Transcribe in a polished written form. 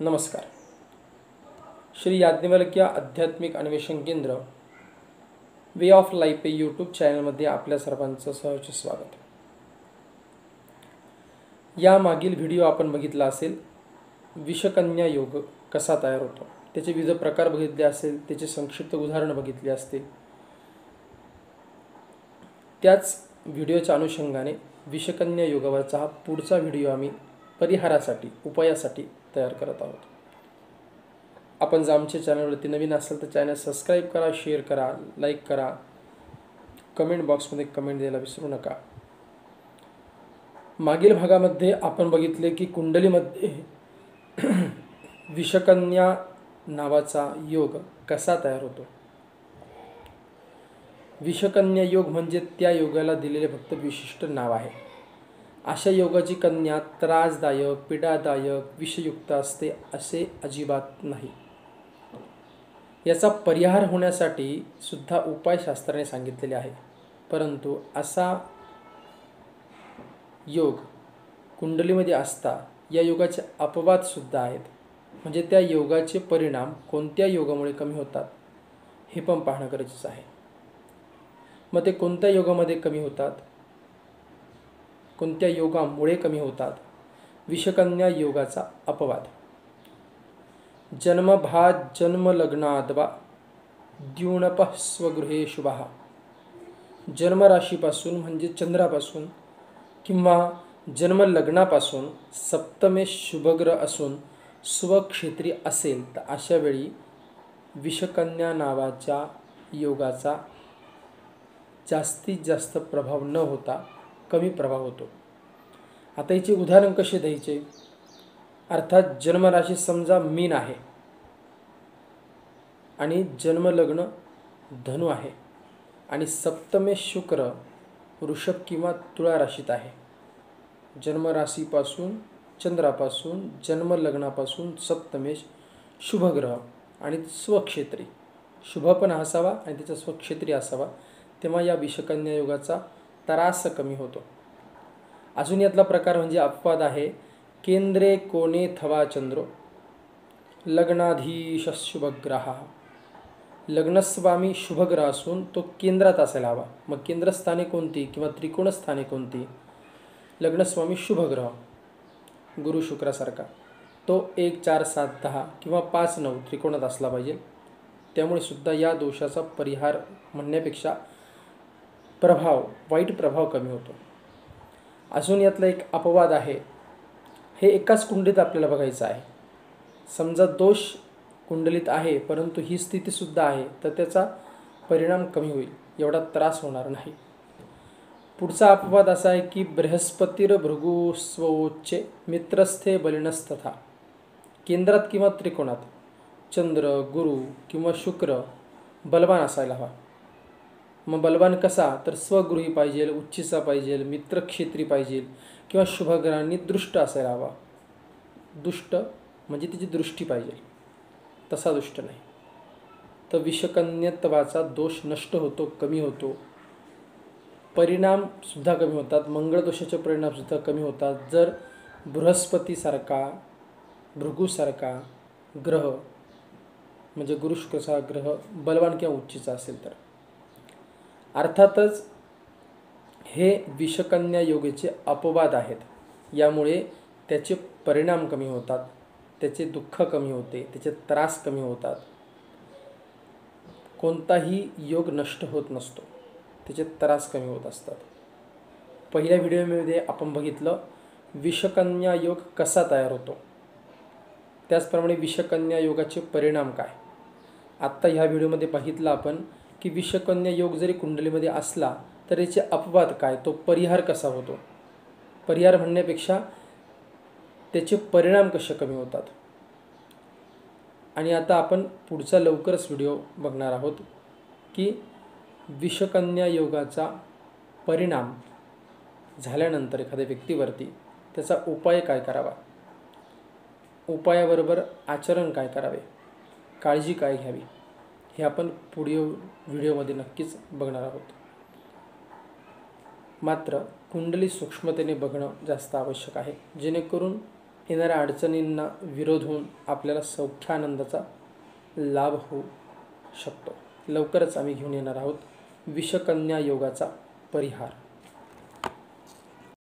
नमस्कार. श्री याज्ञवल्क्य आध्यात्मिक अन्वेषण केंद्र वे ऑफ लाईफ या यूट्यूब चॅनलमध्ये आपल्या सर्वांचं सहर्ष स्वागत. या मागील व्हिडिओ आपण बघितला असेल, विषकन्या योग कसा तयार होतो, त्याचे विविध प्रकार बघितले असेल, त्याचे संक्षिप्त उदाहरण बघितले असतील. त्याच व्हिडिओच्या अनुषंगाने विषकन्या योगावरचा हा पुढचा व्हिडिओ आम्ही परिहारासाठी, उपायासाठी तयार करत आहोत. आपण जर आमच्या चॅनलवरती नवीन असाल तर चॅनल सबस्क्राईब करा, शेअर करा, लाईक करा, कमेंट बॉक्समध्ये कमेंट द्यायला विसरू नका. मागील भागामध्ये आपण बघितले की कुंडलीमध्ये विषकन्या नावाचा योग कसा तयार होतो. विषकन्या योग म्हणजे त्या योगाला दिलेले फक्त विशिष्ट नाव आहे. अशा योगाची कन्या त्रासदायक, पीडादायक, विषयुक्त असते असे अजिबात नाही. याचा परिहार होण्यासाठी सुद्धा उपायशास्त्राने सांगितलेले आहे. परंतु असा योग कुंडलीमध्ये असता या योगाचे अपवाद सुद्धा आहेत. म्हणजे त्या योगाचे परिणाम कोणत्या योगामुळे कमी होतात हे पण पाहणं गरजेचं आहे. मग ते कोणत्या योगामध्ये कमी होतात, कोणत्या योगामुळे कमी होतात. विषकन्या योगाचा अपवाद. जन्मभात जन्मलग्नाद्वा द्युणपः स्वगृहे शुभः. जन्मराशीपासून म्हणजे चंद्रापासून किंवा जन्मलग्नापासून सप्तमे शुभग्रह असून स्वक्षेत्री असेल तर अशा वेळी विषकन्या नावाच्या योगाचा जास्तीत जास्त प्रभाव न होता कमी प्रभाव होतो. आता याचे उदाहरण कसे द्यायचे. अर्थात जन्मराशी समजा मीन आहे आणि जन्मलग्न धनु आहे आणि सप्तमे शुक्र वृषभ किंवा तुळा राशीत आहे. जन्मराशीपासून चंद्रापासून जन्मलग्नापासून सप्तमेश शुभग्रह आणि स्वक्षेत्री शुभ पण असावा आणि त्याचा स्वक्षेत्री असावा, तेव्हा या विषकन्या योगाचा त्रास कमी होतो. अजून यातला प्रकार म्हणजे अपवाद आहे. केंद्रे कोणे थवा चंद्रो लग्नाधीश शुभग्रह. लग्नस्वामी शुभग्रह असून तो केंद्रात असायला हवा. मग केंद्रस्थाने कोणती किंवा त्रिकोणस्थाने कोणती. लग्नस्वामी शुभग्रह गुरु शुक्रासारखा तो 1, 4, 7, 10 किंवा 5, 9 त्रिकोणात असला पाहिजे. त्यामुळे सुद्धा या दोषाचा परिहार म्हणण्यापेक्षा प्रभाव, वाईट प्रभाव कमी होतो. अजून यातला एक अपवाद आहे. हे एकाच कुंडलीत आपल्याला बघायचं आहे. समजा दोष कुंडलीत आहे परंतु ही स्थितीसुद्धा आहे तर त्याचा परिणाम कमी होईल, एवढा त्रास होणार नाही. पुढचा अपवाद असा आहे की बृहस्पतीर भृगु स्वोच्चे मित्रस्थे बलिनस्तथा. केंद्रात किंवा त्रिकोणात चंद्र, गुरु किंवा शुक्र बलवान असायला हवा. मग बलवान कसा तर स्वगृही पाहिजे, उच्चीचा पाहिजे, मित्रक्षेत्री पाहिजे किंवा शुभग्रहांनी दृष्ट असायला हवा. दुष्ट म्हणजे तिची दृष्टी पाहिजे, तसा दुष्ट नाही. तर विषकन्यत्वाचा दोष नष्ट होतो, कमी होतो. परिणामसुद्धा कमी होतात. मंगळदोषाचे परिणामसुद्धा कमी होतात जर बृहस्पतीसारखा, भृगूसारखा ग्रह म्हणजे गुरु शुक्रचा ग्रह बलवान किंवा उच्चीचा असेल तर. अर्थातच हे विषकन्या योगाचे अपवाद आहेत. यामुळे त्याचे परिणाम कमी होतात, त्याचे दुःख कमी होते, त्याचे त्रास कमी होतात. कोणताही योग नष्ट होत नसतो, त्याचे त्रास कमी होत असतात. पहिल्या व्हिडिओमध्ये आपण बघितलं विषकन्या योग कसा तयार होतो, त्याचप्रमाणे विषकन्या योगाचे परिणाम काय. आत्ता ह्या व्हिडिओमध्ये बघितलं आपण की विषकन्या योग जरी कुंडलीमध्ये असला तर याचे अपवाद काय, तो परिहार कसा होतो. परिहार म्हणण्यापेक्षा त्याचे परिणाम कसे कमी होतात. आणि आता आपण पुढचा लवकरच व्हिडिओ बघणार आहोत की विषकन्या योगाचा परिणाम झाल्यानंतर एखाद्या व्यक्तीवरती त्याचा उपाय काय करावा, उपायाबरोबर आचरण काय करावे, काळजी काय घ्यावी, हे आपण पुढील व्हिडिओमध्ये नक्कीच बघणार आहोत. मात्र कुंडली सूक्ष्मतेने बघणं जास्त आवश्यक आहे, जेणेकरून येणाऱ्या अडचणींना विरोध होऊन आपल्याला सौख्यानंदाचा लाभ होऊ शकतो. लवकरच आम्ही घेऊन येणार आहोत विषकन्या योगाचा परिहार.